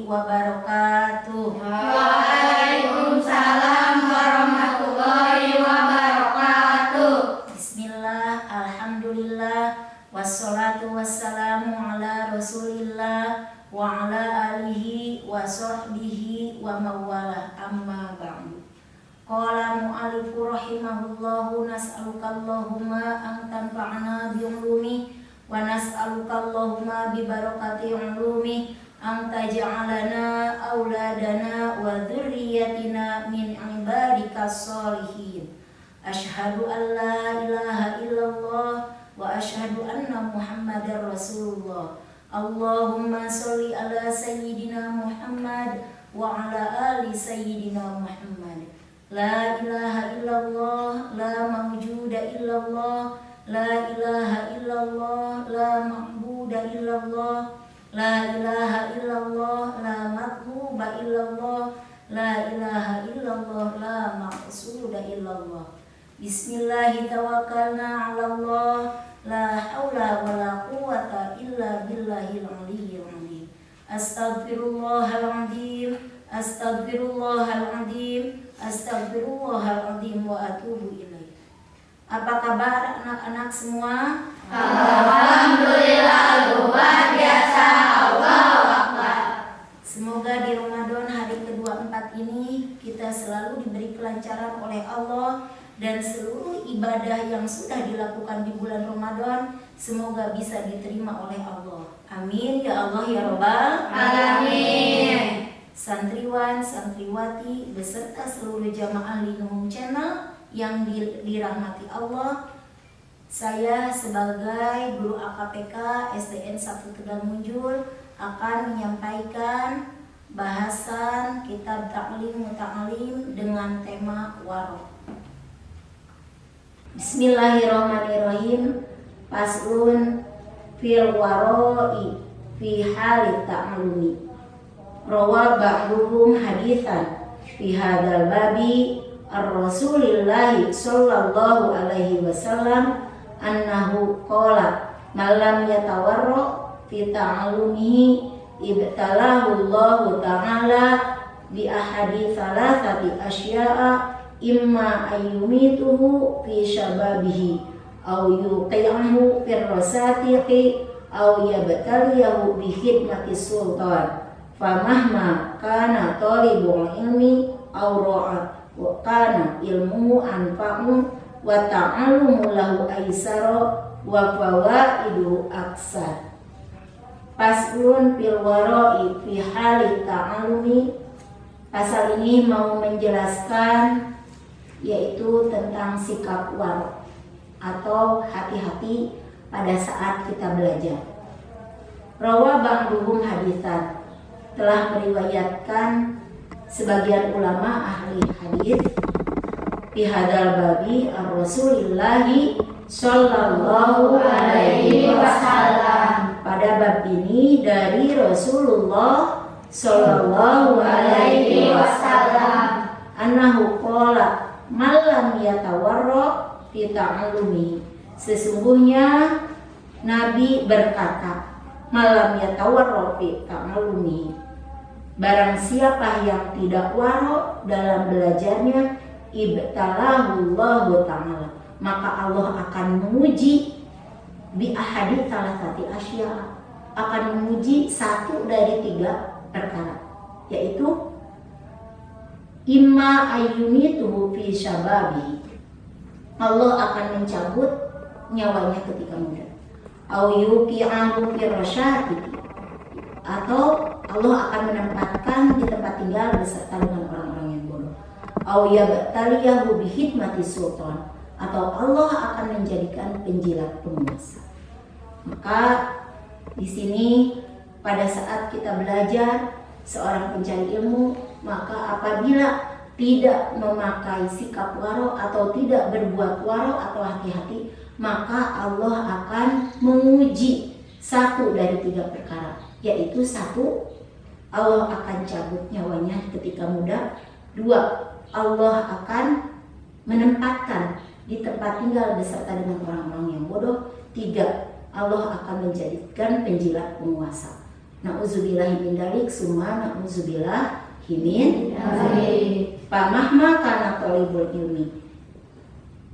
wabarakatuh. Waalaikumsalam warahmatullahi wabarakatuh. Bismillah, alhamdulillah, wassalatu wassalamu ala rasulillah wa ala alihi wa sahbihi wa mawala, amma ba'du. Qala mu'alifu rahimahullahu nas'aluka Allahumma an tanfa'ana bi'ulumi wa nas'aluka Allahumma bi barakati ulumi an taj'alana auladana wa dzurriyyatina min ibadika sholihin. Asyhadu an la ilaha illallah wa asyhadu anna Muhammadar Rasulullah. Allahumma sholli ala sayyidina Muhammad wa ala ali sayyidina Muhammad. La ilaha illallah, la mawjuda illallah, la ilaha illallah, la ma'buda illallah, la ilaha illallah, la matluba illallah, la ilaha illallah, la maqsuda illallah. Bismillahi tawakkalna ala Allah, la hawla wa la quwwata illa billahil aliyyil azim. Astaghfirullahaladzim, astaghfirullahaladzim, astaghfirullahaladzim wa atubu ilaih. Apa kabar anak-anak semua? Alhamdulillah, luar biasa. Allahu Akbar. Semoga di Ramadan hari ke-24 ini kita selalu diberi kelancaran oleh Allah, dan seluruh ibadah yang sudah dilakukan di bulan Ramadan semoga bisa diterima oleh Allah. Amin ya Allah ya Rabbal Alamin. Santriwan, santriwati beserta seluruh jamaah Linung Channel yang dirahmati Allah, saya sebagai guru AKPK SDN 1 Tegal Munjul akan menyampaikan bahasan kitab Ta'lim Muta'alim dengan tema waro. Bismillahirrahmanirrahim. Faslun fil waroi fi halit ta'alumi. Rawa ba'duhum haditsan fi hadzal babi ar-Rasulillahi sallallahu alaihi wasallam annahu qala man lam yatawarra fi ta'alumihi ibtalahu Allahu ta'ala bi ahadi thalathati asya'a imma ayyumituhu fi syababihi aw yuqi'ahu fir rasatiqi aw yabtaliyahu bi khidmati sultan famahma kana talibul ilmi aw ra'a wa kana ilmuhu anfa'u wa ta'allumu lahu aisara wa fawaidu aksar. Faslun fil wara'i fi hali ta'allumi. Pasal ini mau menjelaskan yaitu tentang sikap waro atau hati-hati pada saat kita belajar. Rawa ba'duhum haditsan, telah meriwayatkan sebagian ulama ahli hadis fi hadzal babi ar-Rasulillahi sallallahu alaihi wasallam, pada bab ini dari Rasulullah sallallahu alaihi wasallam, annahu qala malam yatawarra fi ta'allumi, sesungguhnya Nabi berkata malam yatawarra fi ta'allumi, barang siapa yang tidak waro dalam belajarnya, ibtalahu Allahu ta'ala, maka Allah akan menguji bi ahadi thalathati asya, akan menguji satu dari 3 perkara, yaitu imma ayyumituhu fi syababi, Allah akan mencabut nyawanya ketika muda, au yuqi'ahu fi rasyati, atau Allah akan menempatkan di tempat tinggal beserta dengan orang-orang yang bodoh, au yabtaliyahu bi khidmati sultan, atau Allah akan menjadikan penjilat penguasa. Maka di sini pada saat kita belajar seorang pencari ilmu, maka apabila tidak memakai sikap waro atau tidak berbuat waro atau hati-hati, maka Allah akan menguji satu dari 3 perkara, yaitu 1, Allah akan cabut nyawanya ketika muda. 2, Allah akan menempatkan di tempat tinggal beserta dengan orang-orang yang bodoh. 3, Allah akan menjadikan penjilat penguasa. Na'udzubillahi min dzalik, summa na'udzubillahi min dzalik. Pamahma kana thalibul ilmi,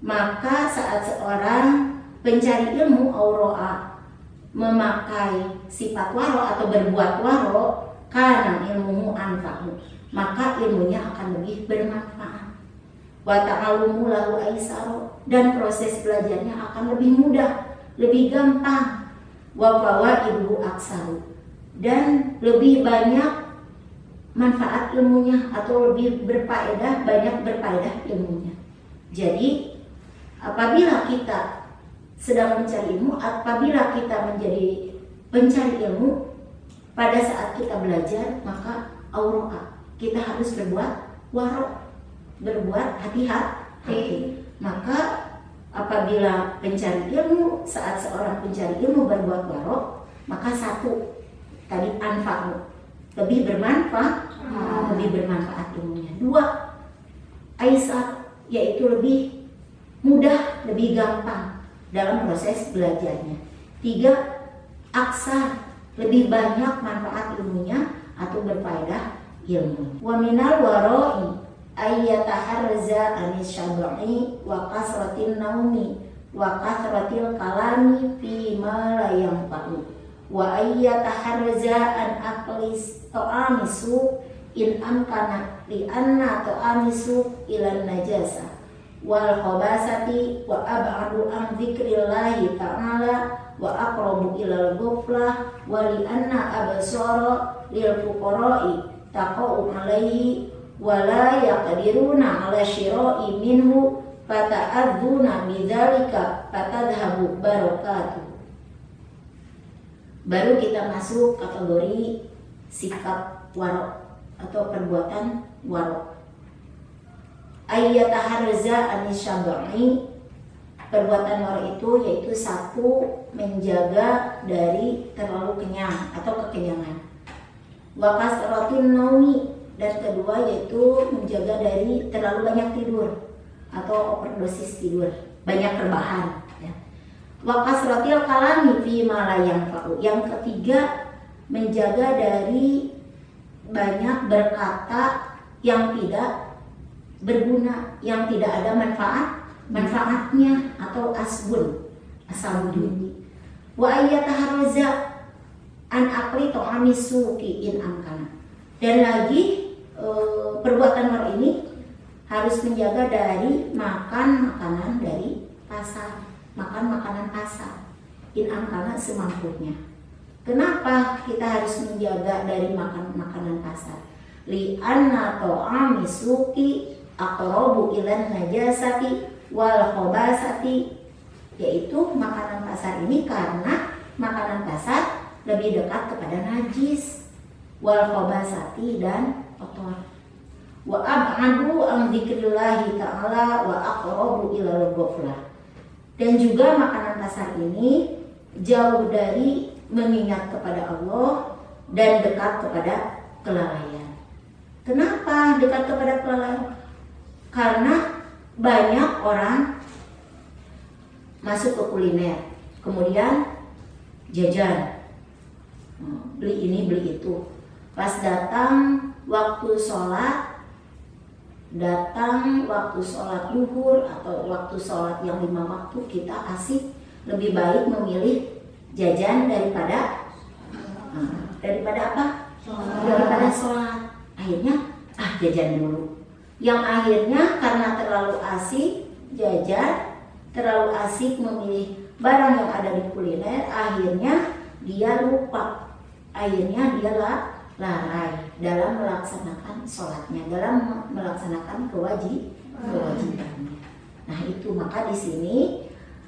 maka saat seorang pencari ilmu auroa memakai sifat waro atau berbuat waro, karena ilmumu anfa'u, maka ilmunya akan lebih bermanfaat. Wa ta'alumu lahu aisaro, dan proses belajarnya akan lebih mudah, lebih gampang. Wa fawaiduhu aksaru, dan lebih banyak manfaat ilmunya atau lebih berfaedah, banyak berfaedah ilmunya. Jadi apabila kita sedang mencari ilmu, apabila kita menjadi pencari ilmu, pada saat kita belajar maka auroa, kita harus berbuat waro, berbuat hati-hati. Maka apabila pencari ilmu, saat seorang pencari ilmu berbuat waro, maka satu tadi anfa'u, lebih bermanfaat ilmunya. Dua, aisar, yaitu lebih mudah, lebih gampang dalam proses belajarnya. Tiga, aksar, lebih banyak manfaat ilmunya atau berfaedah ilmu. Wa minal waroi ayyataharza anis syab'i wa kasratin naumi wa kasratil kalami fi ma la yanfa'u wa ayyataharza an aqlis ta'amisu in amkana li anna ta'amisu ilan najasa wal khabasati wa ab'adu an dzikrillahi ta'ala wa aqrabu ilal ghuflah wa li anna absara lil fuqara'i taqau alaihi wa la yaqdiruna ala syira'i minhu fata'adzuna bidzalika fatadhhabu barakatuh. Baru kita masuk kategori sikap waro atau perbuatan waro. Ayyataharza anis syab'i, perbuatan waro itu yaitu satu, menjaga dari terlalu kenyang atau kekenyangan. Wa kasratin naumi, dan kedua yaitu menjaga dari terlalu banyak tidur atau overdosis tidur, banyak rebahan ya. Wa kasratil kalami fi ma la yanfa'u, yang ketiga menjaga dari banyak berkata yang tidak berguna, yang tidak ada manfaatnya atau asbun. Wa ayyataharza an aqli ta'ami suqi in amkana, dan lagi perbuatan waro ini harus menjaga dari makan makanan dari pasar, makan makanan pasar in amkana semampunya. Kenapa kita harus menjaga dari makan makanan pasar? Li anna ta'ami suqi aqrabu ilan najasati wal khabasati, yaitu makanan pasar ini karena makanan pasar lebih dekat kepada najis, wal khabasati, dan kotor. Wa ab'adu an dzikrillahi ta'ala wa aqrabu ilal ghuflah, dan juga makanan pasar ini jauh dari mengingat kepada Allah dan dekat kepada kelalaian. Kenapa dekat kepada kelalaian? Karena banyak orang masuk ke kuliner, kemudian jajan, beli ini beli itu. Pas datang waktu sholat, duhur atau waktu sholat yang 5 waktu, kita asik lebih baik memilih jajan daripada apa? Daripada sholat. Akhirnya jajan dulu. Yang akhirnya karena terlalu asik jajan, terlalu asik memilih barang yang ada di kuliner, akhirnya dia lupa, akhirnya dia lalai dalam melaksanakan sholatnya, dalam melaksanakan kewajibannya. Nah itu, maka di sini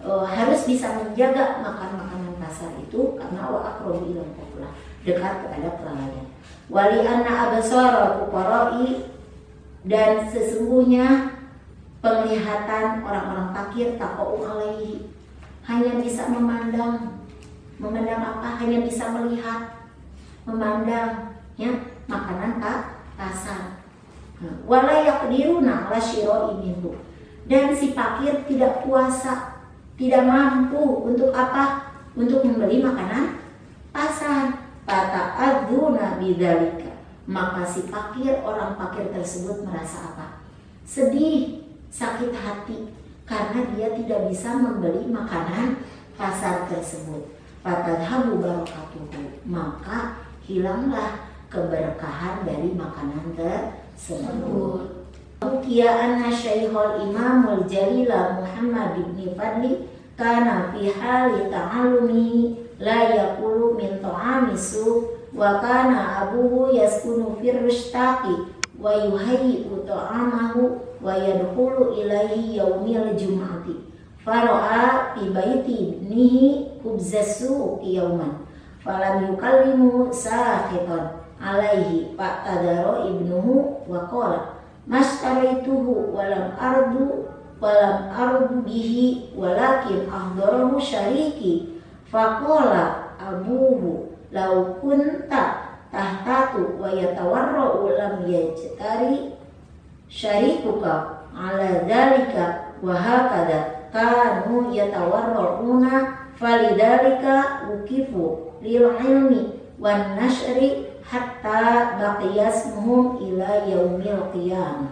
harus bisa menjaga makan makanan pasar itu karena wa aqrabu ilal ghuflah, dekat kepada kelalaian. Wali anna absara fuqara'i, dan sesungguhnya penglihatan orang-orang fakir taqau alaihi, hanya bisa memandang apa? Hanya bisa melihat, memandang ya makanan pasar. Wala yaqdiruna ala syira'i minhu, dan si fakir tidak kuasa, tidak mampu untuk apa? Untuk membeli makanan pasar. Fata'adzuna bidzalika, maka si fakir, orang fakir tersebut merasa apa? Sedih, sakit hati karena dia tidak bisa membeli makanan pasar tersebut. Fatadhabu barakatuhu, maka hilanglah keberkahan dari makanan tersebut. Ruqya anna Syaikhul Imamul Jalila Muhammad ibn Fadli kana fi hali ta'allumi la yaqulu min ta'ami su wa kana abuhu yaskunu fir rushtaqi wa yuhayyi'u ta'amahu wa yadkhulu ilaihi yaumil jum'ati fara'a fi baiti ibnihi khubzasu yauman falam yukallimu sakhitan alaihi fa'tadara ibnuhu wa qala mashtaraituhu walam ardu bihi walakin ahdarahu syariki faqala abuhu law kunta tahtatu wa yatawarra'u lam yajtari syarikuka ala dhalika wa hakadha kanu yatawarra'una falidhalika ukifu lil ilmi wan nashri hatta baqiyasmuhum ila yaumil qiyamah.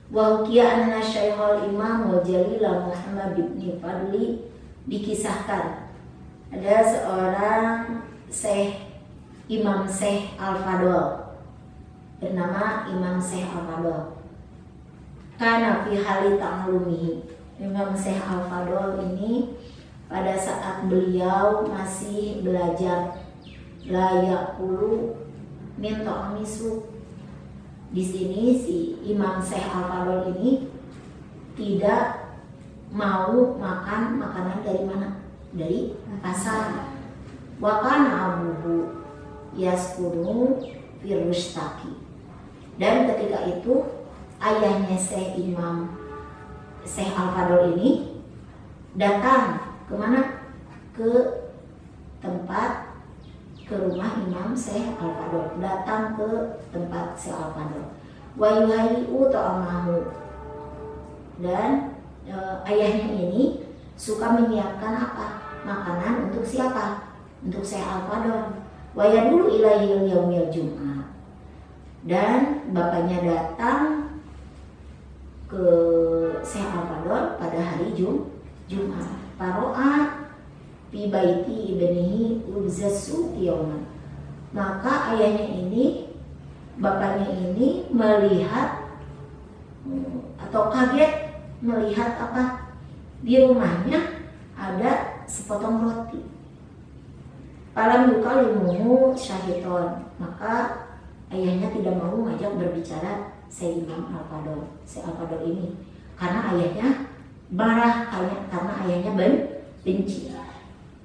Wa hukiya anna Syaikhul Imam Jalila Muhammad ibn Fadli, dikisahkan ada seorang Imam Syekh Al-Fadl bernama Imam Syekh Al-Fadl. Kana fi hali ta'alumihi, Imam Syekh Al-Fadl ini pada saat beliau masih belajar la yaqulu min ta'amisu. Di sini si Imam Syekh Al-Fadl ini tidak mau makan makanan dari mana? Dari pasar. Wa kana abuhu yaskunu firustaki. Dan ketika itu ayahnya Imam Syekh Al-Fadl ini datang kemana? Ke rumah Imam Syekh Al-Fadl, datang ke tempat Syekh Al-Fadl. Wa yuhayyi'u ta'amahu, dan ayahnya ini suka menyiapkan apa? Makanan untuk siapa? Untuk Syekh Al-Fadl. Wa yadulu ilaihi yaumil jum'ah, dan bapaknya datang ke Syekh Al-Fadl pada hari Jumat. Paro'a fi baiti ibnihi ubzasu yauman, maka ayahnya ini, bapaknya ini melihat atau kaget melihat apa? Di rumahnya ada sepotong roti. Falam yukallimuhu syaiton, maka ayahnya tidak mau ngajak berbicara Syekh Imam Al-Fadl, Syekh Al-Fadl ini, karena ayahnya marah, karena ayahnya benci.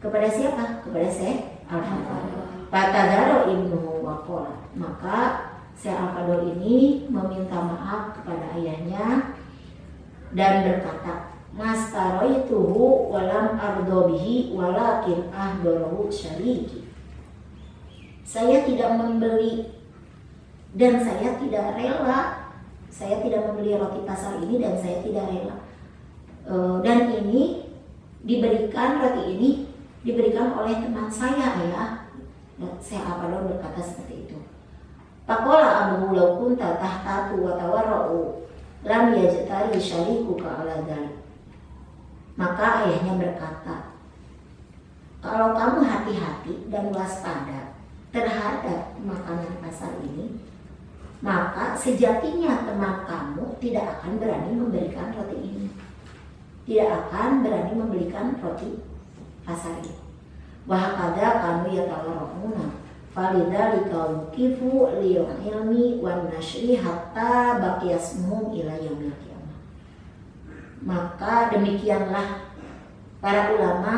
Kepada siapa? Kepada Syekh Al-Fadl. Fatadara ibnuhu wa qala, maka Syekh Al-Fadl ini meminta maaf kepada ayahnya dan berkata, Mastaroituhu walam ardo bihi walakin ahdarahu syariki. Saya tidak membeli dan saya tidak rela. Saya tidak membeli roti pasar ini dan saya tidak rela. Dan ini roti ini diberikan oleh teman saya, ayah. Syekh Al-Fadl berkata seperti itu. Faqala abu law kunta tahtatu wa tawarra'u lam yajtari syarikuka ala dzalik. Maka ayahnya berkata, kalau kamu hati-hati dan waspada terhadap makanan pasar ini, maka sejatinya teman kamu tidak akan berani memberikan roti ini, tidak akan berani memberikan roti pasar ini. Wahakada kanu yatawarra'una falidzalika wuqifu lil ilmi wan nashri hatta baqiyasmuhum ila yaumil qiyamah. Maka demikianlah para ulama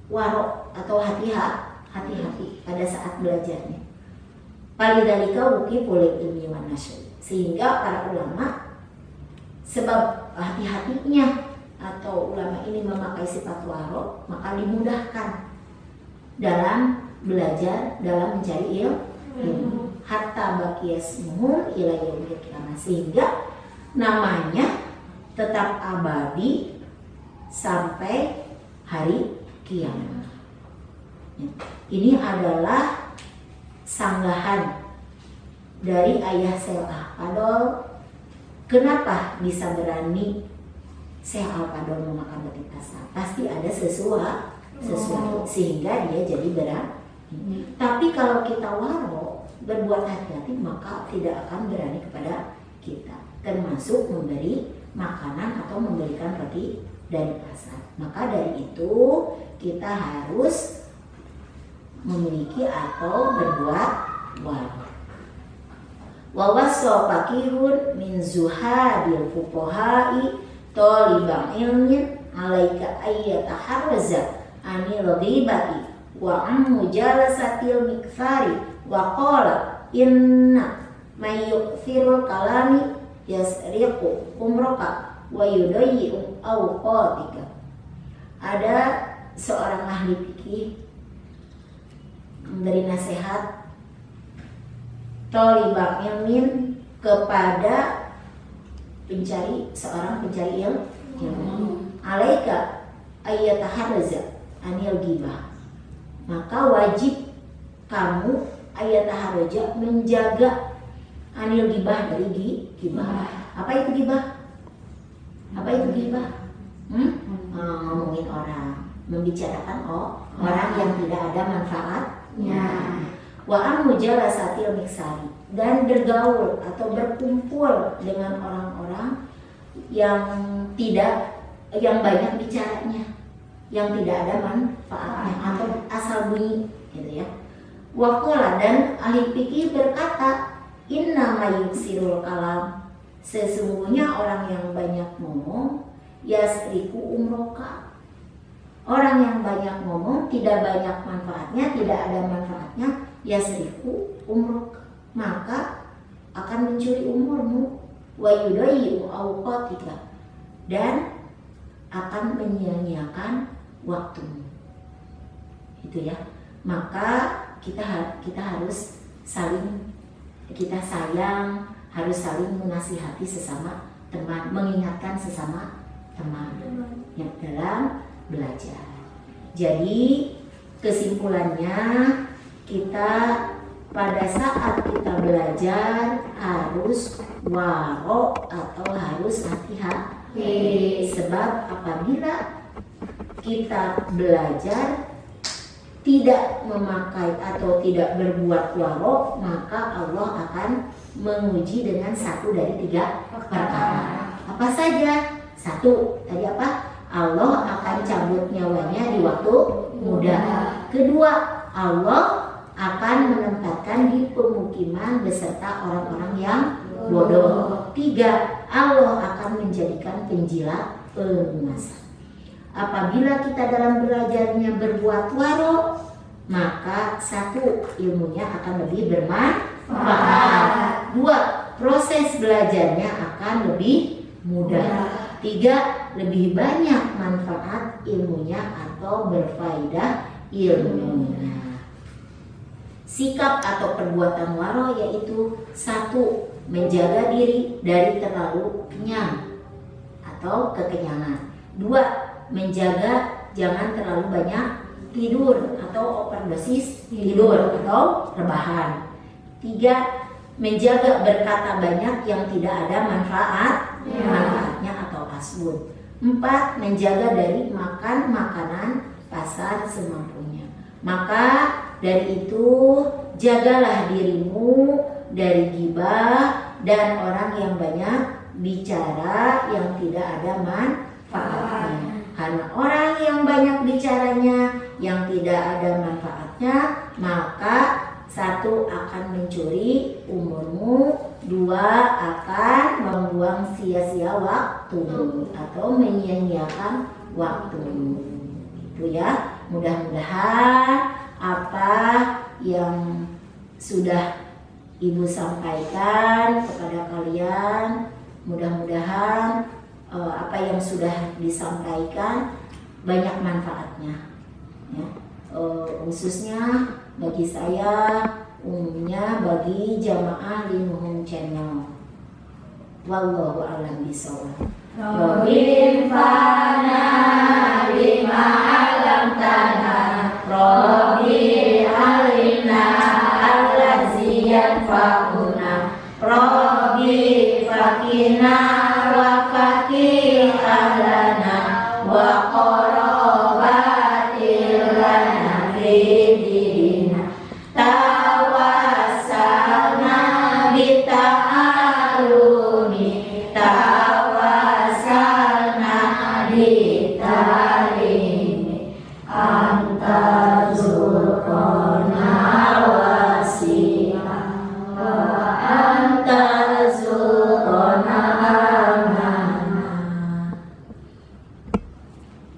warok atau hati-hati pada saat belajarnya. Falidzalika wuqifu lil ilmi wan nashri, sehingga para ulama sebab hati-hatinya atau ulama ini memakai sifat warok, maka dimudahkan dalam belajar, dalam mencari ilmu. Hatta baqiyasmuhum ila yaumil qiyamah, sehingga namanya tetap abadi sampai hari kiamat. Ini adalah sanggahan dari ayah Syekh Al-Fadol. Kenapa bisa berani Syekh Al-Fadol memakan roti kasar? Pasti ada sesuatu sehingga dia jadi berani. Tapi kalau kita waro, berbuat hati-hati, maka tidak akan berani kepada kita, termasuk memberi makanan atau memberikan roti dari pasar. Maka dari itu kita harus memiliki atau berbuat waro. Wa wassa fakihun min zuhadil fuqaha'i taliban ilmin alaika ayyataharraza anil ghibati wa an mujalasatil mikfari wa qala inna may yu'thirul kalami yasriqu umraka wa yudayyi'u awqatika. Ada seorang ahli fikih memberi nasihat tolibak ilmin kepada seorang pencari ilmu. Alaika ayyataharraza anil ghibah. Maka wajib kamu ayyataharraza menjaga anil ghibah dari ghibah. Apa itu ghibah? Apa itu ghibah? Ngomongin orang, membicarakan orang yang tidak ada manfaatnya. Wa an mujalasatil miksari, dan bergaul atau berkumpul dengan orang-orang yang banyak bicaranya, yang tidak ada manfaatnya atau asal bunyi gitu ya. Wa qala, dan ahli fikih berkata, inna mayuksirul kalam, sesungguhnya orang yang banyak ngomong yasriku umroka. Orang yang banyak ngomong tidak banyak manfaatnya, tidak ada manfaatnya, yasriku umrok, maka akan mencuri umurmu, wa yudayyi'u awqatika, dan akan menyia-nyiakan waktumu. Itu ya. Maka kita harus kita sayang, harus saling menasihati sesama teman, mengingatkan sesama teman yang dalam belajar. Jadi kesimpulannya, kita pada saat kita belajar harus waro atau harus hati-hati. Sebab apabila kita belajar tidak memakai atau tidak berbuat waro, maka Allah akan menguji dengan satu dari 3 perkara. Apa saja? 1, tadi apa? Allah akan cabut nyawanya di waktu muda. 2, Allah akan menempatkan di pemukiman beserta orang-orang yang bodoh. 3, Allah akan menjadikan penjilat penguasa. Apabila kita dalam belajarnya berbuat waro, maka 1, ilmunya akan lebih bermanfaat. 2, proses belajarnya akan lebih mudah. 3, lebih banyak manfaat ilmunya atau berfaedah ilmunya. Sikap atau perbuatan waro yaitu 1, menjaga diri dari terlalu kenyang atau kekenyangan. 2, menjaga jangan terlalu banyak tidur atau overdosis tidur atau rebahan. 3, menjaga berkata banyak yang tidak ada manfaatnya atau asbun. 4, menjaga dari makan makanan pasar semampunya. Maka dari itu jagalah dirimu dari ghibah dan orang yang banyak bicara yang tidak ada manfaatnya. Karena orang yang banyak bicaranya yang tidak ada manfaatnya, maka 1, akan mencuri umurmu, 2, akan membuang sia-sia waktu atau menyia-nyiakan waktu. Itu ya. Mudah-mudahan apa yang sudah Ibu sampaikan kepada kalian, mudah-mudahan apa yang sudah disampaikan banyak manfaatnya ya. Khususnya bagi saya, umumnya bagi jamaah Limuhum Channel. Wallahu a'lam bishawab. Robin fana bima alam tanah. Rabbi alimna allazi yanfa'una Rabbi fakina wa fakih ahlana wa qarabatil lana fidina tawassalna bita'alumi tawassalna bitarimi anta zulqana wasi'a wa anta zulqana amana.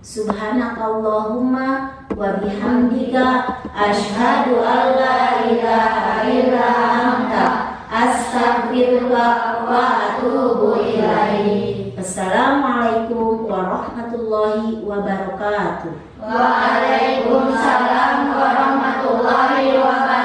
Subhanakallahumma wa bihamdika asyhadu an la ilaha illa anta astaghfiruka wa atubu ilaik. Assalamualaikum warahmatullahi wabarakatuh. Waalaikumsalam warahmatullahi wabarakatuh.